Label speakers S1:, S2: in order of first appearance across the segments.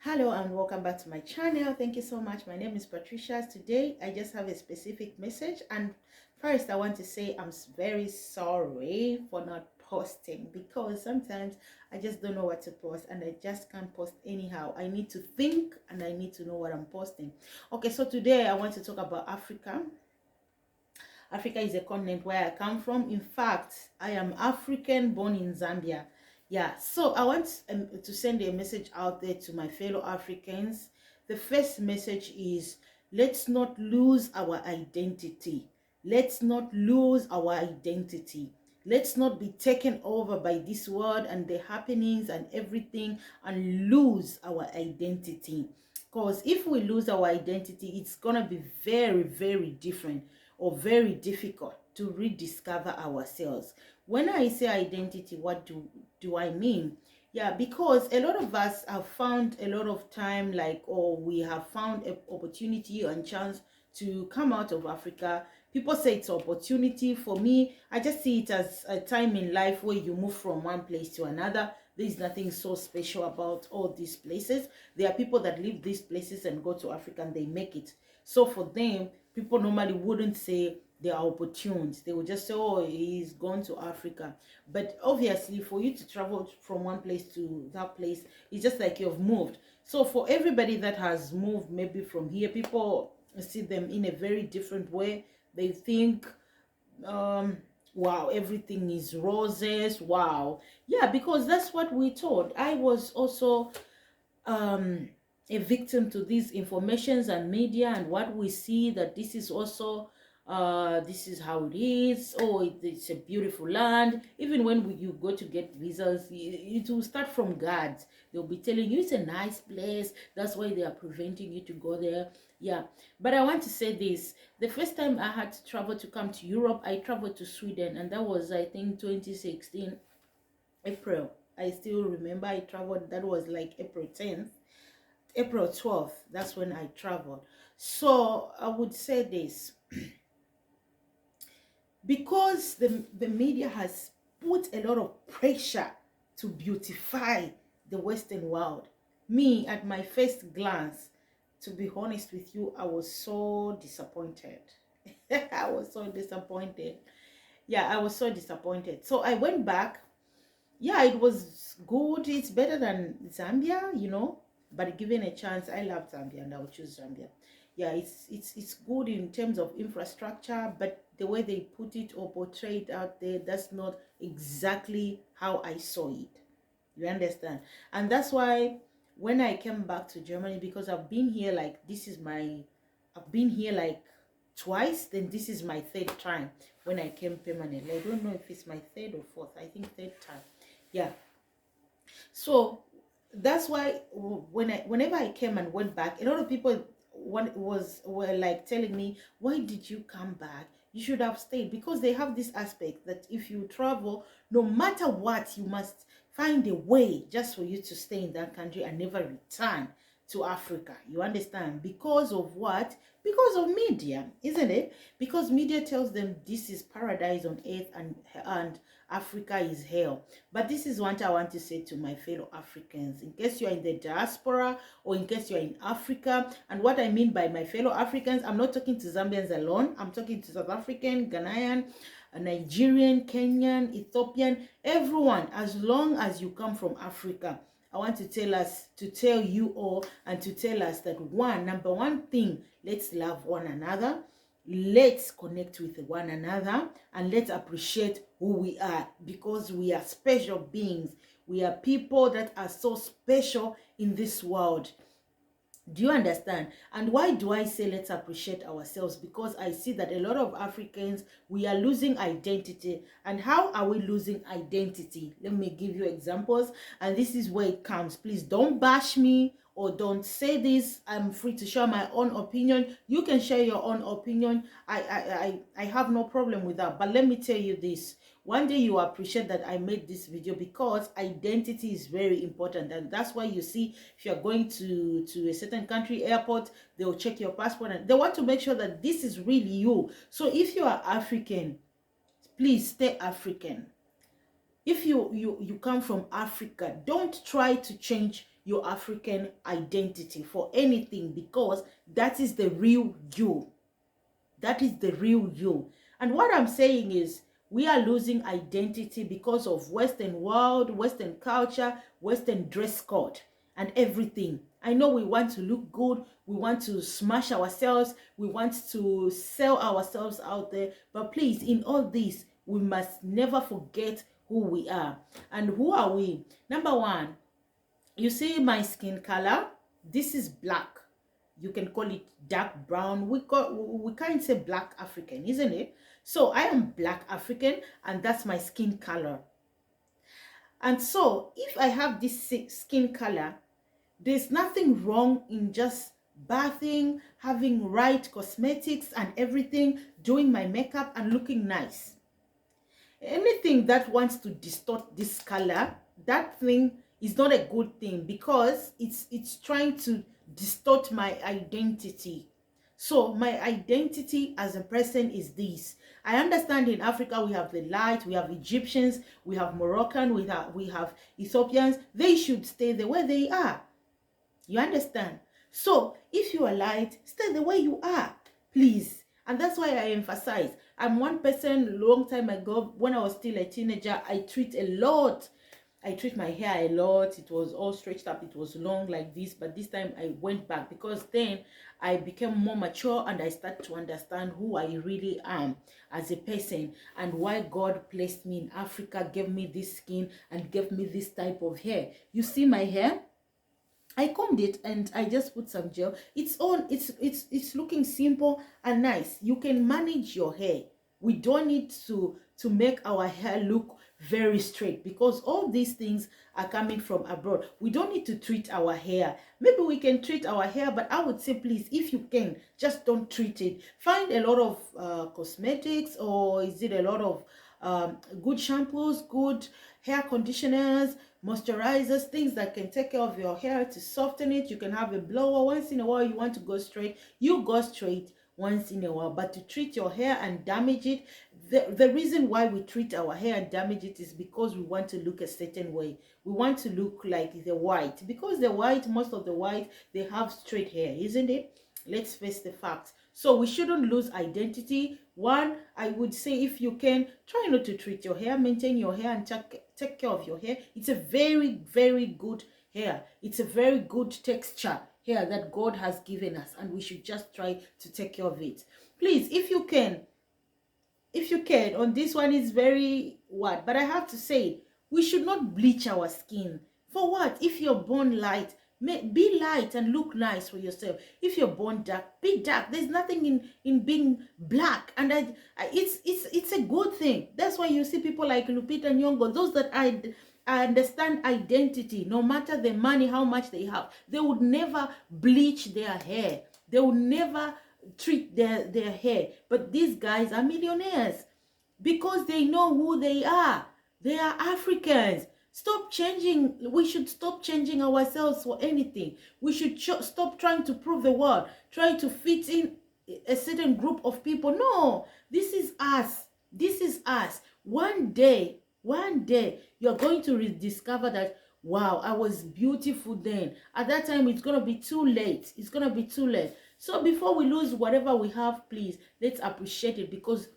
S1: Hello and welcome back to my channel. Thank you so much. My name is Patricia. Today I just have a specific message, and first I want to say I'm very sorry for not posting, because sometimes I just don't know what to post and I just can't post anyhow. I need to think and I need to know what I'm posting. Okay, so today I want to talk about Africa. Africa is a continent where I come from. In fact, I am African, born in Zambia. Yeah, so I want to send a message out there to my fellow Africans. The first message is, let's not lose our identity. Let's not lose our identity. Let's not be taken over by this world and the happenings and everything and lose our identity. Because if we lose our identity, it's going to be very, very different or very difficult to rediscover ourselves. When I say identity, what do I mean? Yeah, because a lot of us have found a lot of time, or we have found an opportunity and chance to come out of Africa. People say it's opportunity. For me, I just see it as a time in life where you move from one place to another. There's nothing so special about all these places. There are people that leave these places and go to Africa and they make it. So for them, people normally wouldn't say they are opportunes. They would just say, oh, he's gone to Africa. But obviously, for you to travel from one place to that place, it's just like you've moved. So for everybody that has moved maybe from here, people see them in a very different way. They think, wow, everything is roses. Wow. Yeah, because that's what we taught. I was also a victim to these informations and media and what we see, that this is also this is how it is. Oh, it's a beautiful land. Even when you go to get visas, it will start from guards. They'll be telling you it's a nice place, that's why they are preventing you to go there. Yeah, but I want to say this. The first time I had to travel to come to Europe, I traveled to Sweden, and that was, I think, 2016 April. I still remember I traveled. That was like April 10th, April 12th. That's when I traveled. So I would say this, because the media has put a lot of pressure to beautify the Western world. Me, at my first glance, to be honest with you, I was so disappointed. I was so disappointed. Yeah, I was so disappointed. So I went back. Yeah, it was good. It's better than Zambia. But given a chance, I love Zambia and I would choose Zambia. Yeah, it's good in terms of infrastructure, but the way they put it or portray it out there, that's not exactly how I saw it. You understand? And that's why when I came back to Germany, because I've been here I've been here like twice, then this is my third time when I came permanently. I don't know if it's my third or fourth. I think third time. Yeah. So that's why whenever I came and went back, a lot of people were like telling me, why did you come back? You should have stayed, because they have this aspect that if you travel, no matter what, you must find a way just for you to stay in that country and never return to Africa. You understand? Because of what? Because of media, isn't it? Because media tells them this is paradise on earth, and Africa is hell. But this is what I want to say to my fellow Africans, in case you are in the diaspora or in case you are in Africa. And what I mean by my fellow Africans, I'm not talking to Zambians alone. I'm talking to South African, Ghanaian, Nigerian, Kenyan, Ethiopian, everyone. As long as you come from Africa, I want to tell you all, and to tell us that number one thing, let's love one another. Let's connect with one another, and let's appreciate who we are, because we are special beings. We are people that are so special in this world. Do you understand? And why do I say let's appreciate ourselves? Because I see that a lot of Africans, we are losing identity. And how are we losing identity? Let me give you examples. And this is where it comes. Please don't bash me or don't say this. I'm free to share my own opinion. You can share your own opinion. I have no problem with that. But let me tell you this. One day you appreciate that I made this video, because identity is very important. And that's why you see, if you're going to a certain country airport, they'll check your passport and they want to make sure that this is really you. So if you are African, please stay African. If you come from Africa, don't try to change your African identity for anything, because that is the real you. That is the real you. And what I'm saying is, we are losing identity because of Western world, Western culture, Western dress code, and everything. I know we want to look good, we want to smash ourselves, we want to sell ourselves out there, but please, in all this, we must never forget who we are. And who are we? Number one, you see my skin color? This is black. You can call it dark brown. We can't say black African, isn't it? So I am black African, and that's my skin color. And so if I have this skin color, there's nothing wrong in just bathing, having right cosmetics and everything, doing my makeup and looking nice. Anything that wants to distort this color, that thing is not a good thing, because it's trying to distort my identity. So my identity as a person is this. I understand in Africa we have the light, we have Egyptians, we have Moroccan, we have Ethiopians. They should stay the way they are. You understand? So if you are light, stay the way you are, please. And that's why I emphasize. I'm one person, a long time ago, when I was still a teenager, I treat my hair a lot. It was all stretched up, it was long like this, but this time I went back, because then I became more mature and I started to understand who I really am as a person, and why God placed me in Africa, gave me this skin and gave me this type of hair. You see my hair? I combed it and I just put some gel. It's looking simple and nice. You can manage your hair. We don't need to make our hair look very straight, because all these things are coming from abroad. We don't need to treat our hair. Maybe we can treat our hair, but I would say, please, if you can, just don't treat it. Find a lot of cosmetics, or is it a lot of good shampoos, good hair conditioners, moisturizers, things that can take care of your hair to soften it. You can have a blower. Once in a while you want to go straight, you go straight once in a while. But to treat your hair and damage it, the reason why we treat our hair and damage it is because we want to look a certain way. We want to look like the white, because the white, most of the white, they have straight hair, isn't it? Let's face the facts. So we shouldn't lose identity. One, I would say, if you can, try not to treat your hair, maintain your hair and take care of your hair. It's a very, very good hair. It's a very good texture hair that God has given us, and we should just try to take care of it. Please, if you can, on this one is very what, but I have to say, we should not bleach our skin. For what? If you're born light, be light and look nice for yourself. If you're born dark, be dark. There's nothing in being black, and it's a good thing. That's why you see people like Lupita Nyong'o, those that I understand identity. No matter the money, how much they have, they would never bleach their hair. They would never treat their hair. But these guys are millionaires because they know who they are. They are Africans. Stop changing. We should stop changing ourselves for anything. We should stop trying to prove the world, trying to fit in a certain group of people. No, this is us. This is us. One day, you're going to rediscover that, wow, I was beautiful then. At that time, it's going to be too late. It's going to be too late. So before we lose whatever we have, please, let's appreciate it, because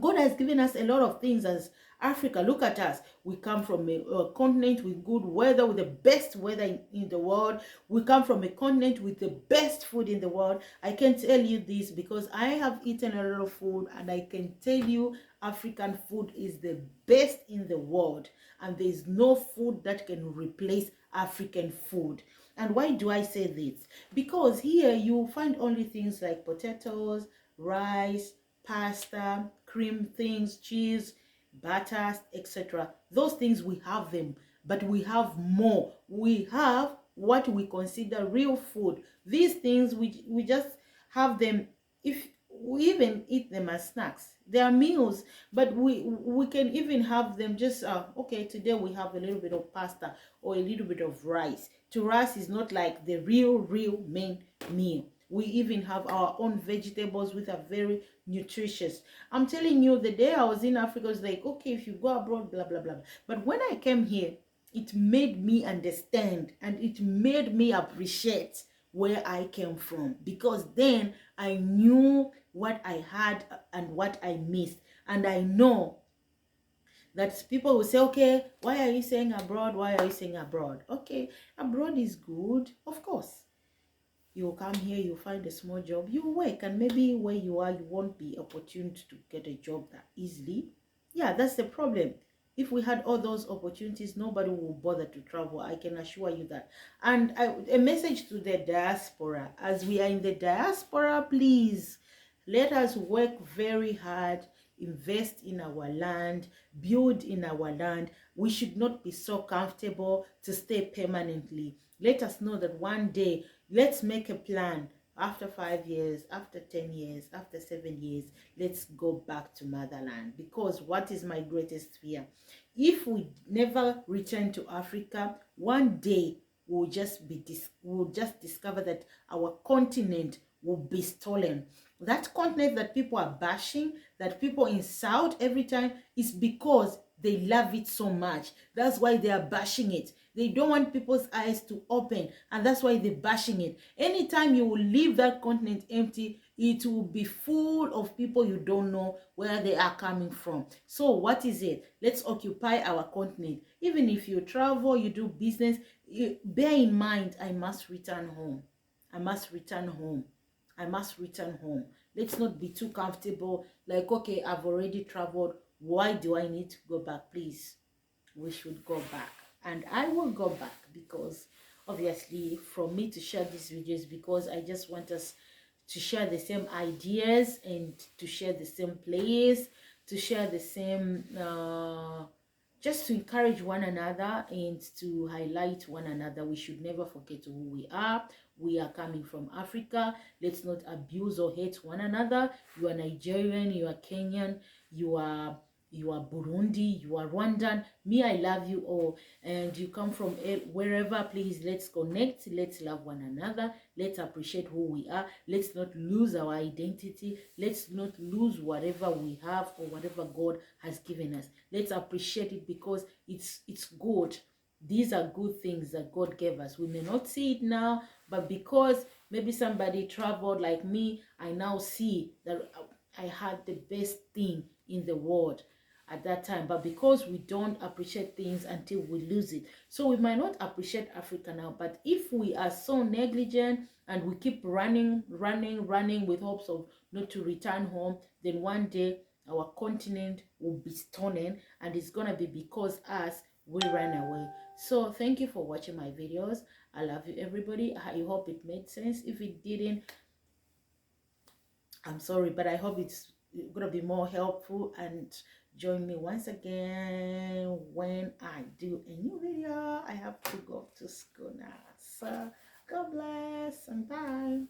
S1: God has given us a lot of things as Africa. Look at us. We come from a continent with good weather, with the best weather in the world. We come from a continent with the best food in the world. I can tell you this because I have eaten a lot of food, and I can tell you African food is the best in the world. And there is no food that can replace African food. And why do I say this? Because here you find only things like potatoes, rice, pasta, cream things, cheese, butter, etc. Those things, we have them, but we have more. We have what we consider real food. These things, we just have them. If we even eat them as snacks, they are meals, but we can even have them just okay, today we have a little bit of pasta or a little bit of rice. To us, is not like the real main meal. We even have our own vegetables, which are very nutritious. I'm telling you, the day I was in Africa, I was like, okay, if you go abroad, blah, blah, blah. But when I came here, it made me understand, and it made me appreciate where I came from, because then I knew what I had and what I missed. And I know that people will say, okay, why are you saying abroad? Why are you saying abroad? Okay, abroad is good, of course. You come here, you find a small job, you work, and maybe where you are, you won't be opportune to get a job that easily. Yeah, that's the problem. If we had all those opportunities, nobody will bother to travel. I can assure you that. And a message to the diaspora: as we are in the diaspora, please let us work very hard, invest in our land, build in our land. We should not be so comfortable to stay permanently. Let us know that one day, let's make a plan. After 5 years, after 10 years, after 7 years, let's go back to motherland. Because what is my greatest fear? If we never return to Africa, one day we'll just discover that our continent will be stolen. That continent that people are bashing, that people insult every time, is because they love it so much. That's why they are bashing it. They don't want people's eyes to open, and that's why they're bashing it. Anytime you will leave that continent empty, it will be full of people you don't know where they are coming from. So what is it? Let's occupy our continent. Even if you travel, you do business, bear in mind, I must return home. I must return home. I must return home. Let's not be too comfortable. Like, okay, I've already traveled. Why do I need to go back? Please, we should go back. And I will go back, because obviously from me to share these videos, because I just want us to share the same ideas, and to share the same place, to share the same just to encourage one another and to highlight one another. We should never forget who we are. We are coming from Africa. Let's not abuse or hate one another. You are Nigerian, you are Kenyan, you are Burundi, you are Rwandan. Me, I love you all. And you come from wherever, please, let's connect. Let's love one another. Let's appreciate who we are. Let's not lose our identity. Let's not lose whatever we have or whatever God has given us. Let's appreciate it, because it's good. These are good things that God gave us. We may not see it now, but because maybe somebody traveled like me, I now see that I had the best thing in the world at that time. But because we don't appreciate things until we lose it, so we might not appreciate Africa now. But if we are so negligent and we keep running with hopes of not to return home, then one day our continent will be stolen, and it's gonna be because us, we ran away. So thank you for watching my videos. I love you, everybody. I hope it made sense. If it didn't, I'm sorry, but I hope it's gonna be more helpful. And join me once again when I do a new video. I have to go to school now. So God bless and bye.